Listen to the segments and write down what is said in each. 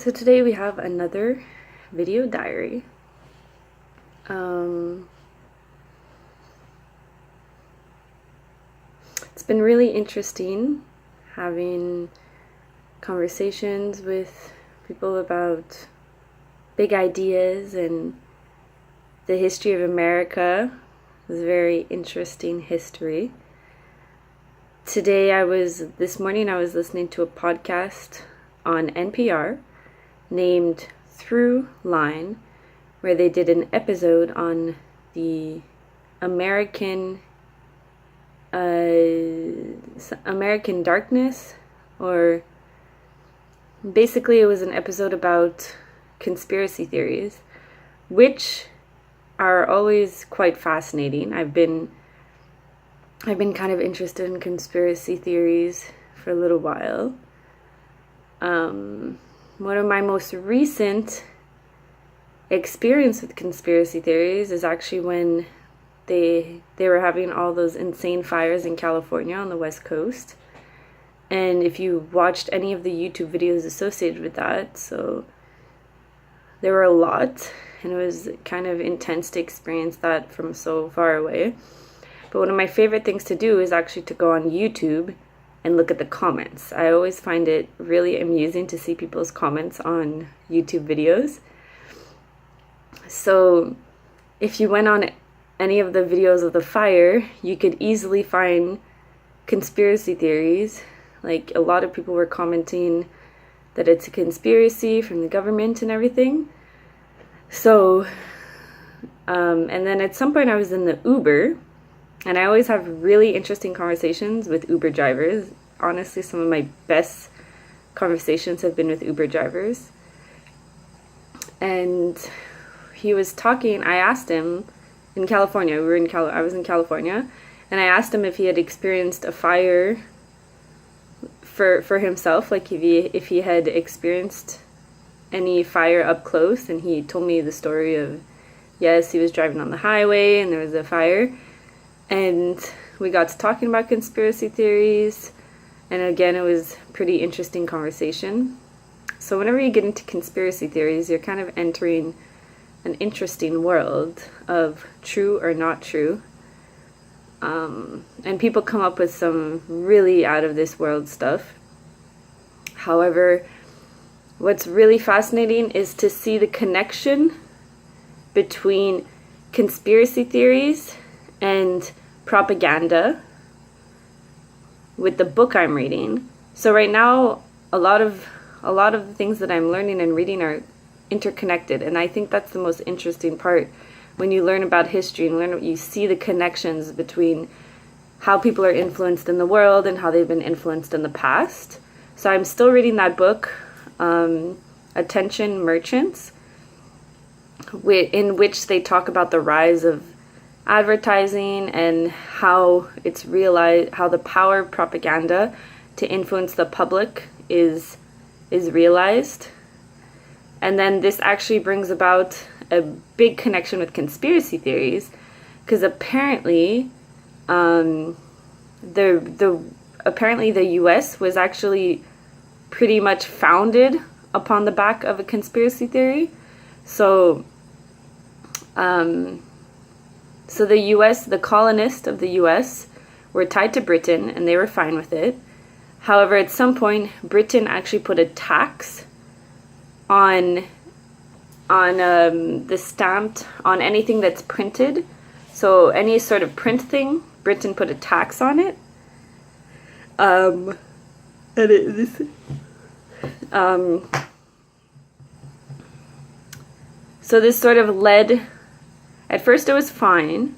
So today we have another video diary. It's been really interesting having conversations with people about big ideas and the history of America. It was a very interesting history. This morning I was listening to a podcast on NPR named Throughline, where they did an episode on the American darkness, or basically it was an episode about conspiracy theories, which are always quite fascinating. I've been kind of interested in conspiracy theories for a little while. One of my most recent experience with conspiracy theories is actually when they were having all those insane fires in California on the West Coast. And if you watched any of the YouTube videos associated with that, so there were a lot, and it was kind of intense to experience that from so far away. But one of my favorite things to do is actually to go on YouTube and look at the comments. I always find it really amusing to see people's comments on YouTube videos. So if you went on any of the videos of the fire, you could easily find conspiracy theories. Like, a lot of people were commenting that it's a conspiracy from the government and everything. So, and then at some point I was in the Uber, and I always have really interesting conversations with Uber drivers. Honestly, some of my best conversations have been with Uber drivers. And he was talking, I asked him, in California, I was in California, and I asked him if he had experienced a fire for himself, like if he had experienced any fire up close, and he told me the story of, yes, he was driving on the highway and there was a fire. And we got to talking about conspiracy theories, and again, it was a pretty interesting conversation. So whenever you get into conspiracy theories, you're kind of entering an interesting world of true or not true. And people come up with some really out of this world stuff. However, what's really fascinating is to see the connection between conspiracy theories and propaganda with the book I'm reading. So right now, a lot of the things that I'm learning and reading are interconnected, and I think that's the most interesting part when you learn about history and you see the connections between how people are influenced in the world and how they've been influenced in the past. So I'm still reading that book, Attention Merchants, in which they talk about the rise of advertising and how it's realized, how the power of propaganda to influence the public is realized. And then this actually brings about a big connection with conspiracy theories, because apparently the US was actually pretty much founded upon the back of a conspiracy theory. So the US, the colonists of the US, were tied to Britain, and they were fine with it. However, at some point, Britain actually put a tax on the stamped, on anything that's printed. So any sort of print thing, Britain put a tax on it. So this sort of led, at first it was fine.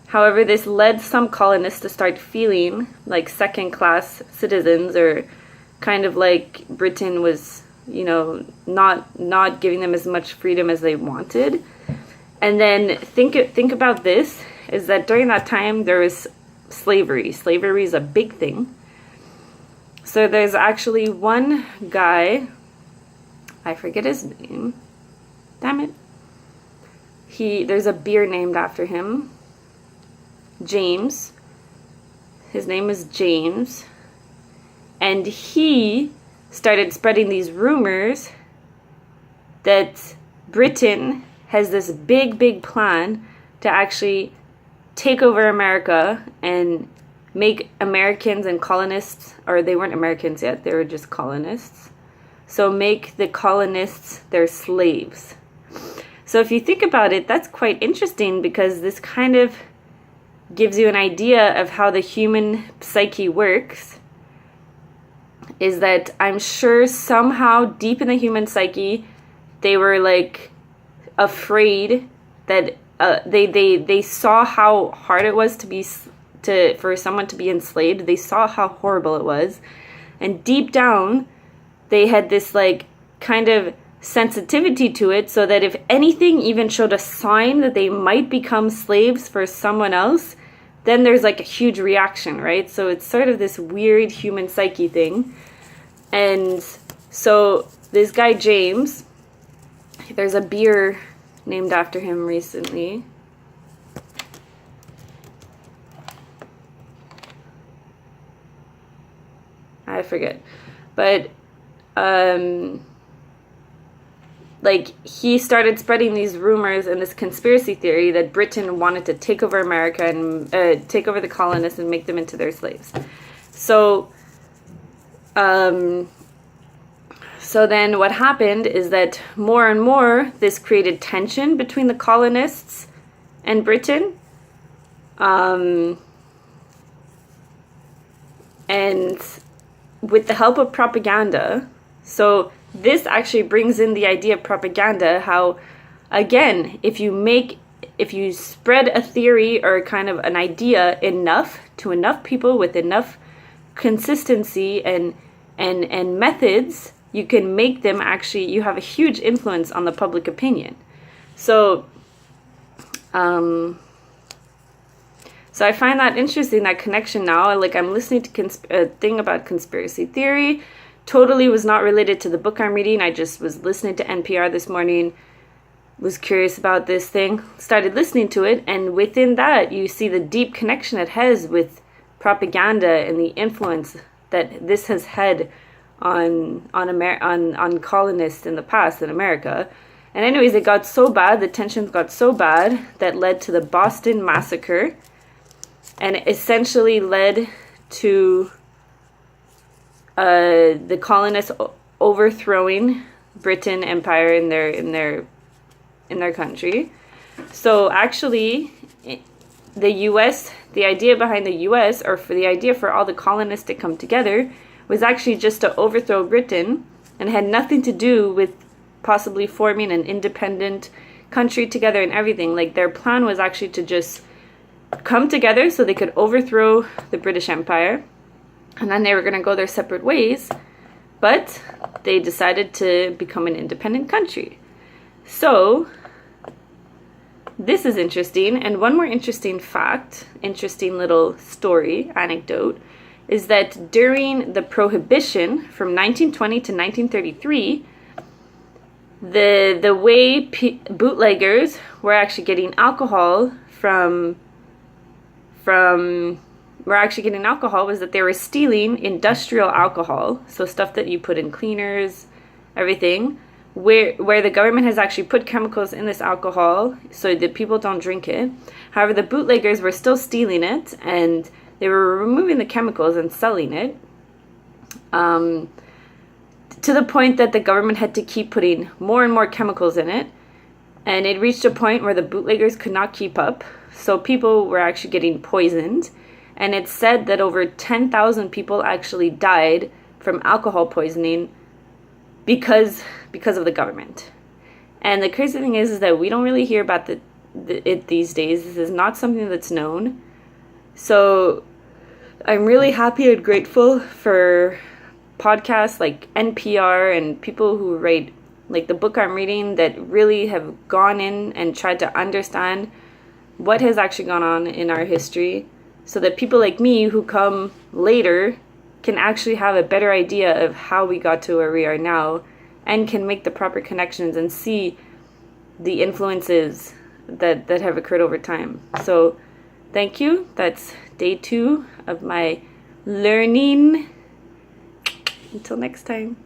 However, this led some colonists to start feeling like second-class citizens, or kind of like Britain was, not giving them as much freedom as they wanted. And then think about this, is that during that time there was slavery. Slavery is a big thing. So there's actually one guy, I forget his name, damn it. There's a beer named after him, James. His name was James. And he started spreading these rumors that Britain has this big plan to actually take over America and make Americans and colonists, or they weren't Americans yet, they were just colonists. So make the colonists their slaves. So if you think about it, that's quite interesting, because this kind of gives you an idea of how the human psyche works. Is that I'm sure somehow deep in the human psyche, they were like afraid that they saw how hard it was for someone to be enslaved. They saw how horrible it was, and deep down, they had this like kind of sensitivity to it, so that if anything even showed a sign that they might become slaves for someone else, then there's like a huge reaction, right? So it's sort of this weird human psyche thing. And so this guy James, there's a beer named after him recently. I forget. But like he started spreading these rumors and this conspiracy theory that Britain wanted to take over America and take over the colonists and make them into their slaves. So then what happened is that more and more this created tension between the colonists and Britain. And with the help of propaganda, so this actually brings in the idea of propaganda, how, again, if you spread a theory or kind of an idea enough to enough people with enough consistency and methods, you can make them actually, you have a huge influence on the public opinion. So so I find that interesting, that connection now. Like, I'm listening to a thing about conspiracy theory. Totally was not related to the book I'm reading. I just was listening to NPR this morning, was curious about this thing, started listening to it, and within that you see the deep connection it has with propaganda and the influence that this has had on colonists in the past in America. And anyways, it got so bad, the tensions got so bad, that led to the Boston Massacre, and essentially led to the colonists overthrowing Britain Empire in their country. So actually, the U.S., the idea behind the U.S., or for the idea for all the colonists to come together, was actually just to overthrow Britain, and had nothing to do with possibly forming an independent country together and everything. Like, their plan was actually to just come together so they could overthrow the British Empire, and then they were going to go their separate ways, but they decided to become an independent country. So this is interesting. And one more interesting fact, interesting little story, anecdote, is that during the Prohibition from 1920 to 1933, the way bootleggers were actually getting alcohol was that they were stealing industrial alcohol, so stuff that you put in cleaners, everything, where the government has actually put chemicals in this alcohol so that people don't drink it. However, the bootleggers were still stealing it, and they were removing the chemicals and selling it, to the point that the government had to keep putting more and more chemicals in it, and it reached a point where the bootleggers could not keep up, so people were actually getting poisoned. And it's said that over 10,000 people actually died from alcohol poisoning because of the government. And the crazy thing is that we don't really hear about it these days. This is not something that's known. So I'm really happy and grateful for podcasts like NPR and people who write, like the book I'm reading, that really have gone in and tried to understand what has actually gone on in our history, so that people like me who come later can actually have a better idea of how we got to where we are now, and can make the proper connections and see the influences that have occurred over time. So thank you. That's day 2 of my learning. Until next time.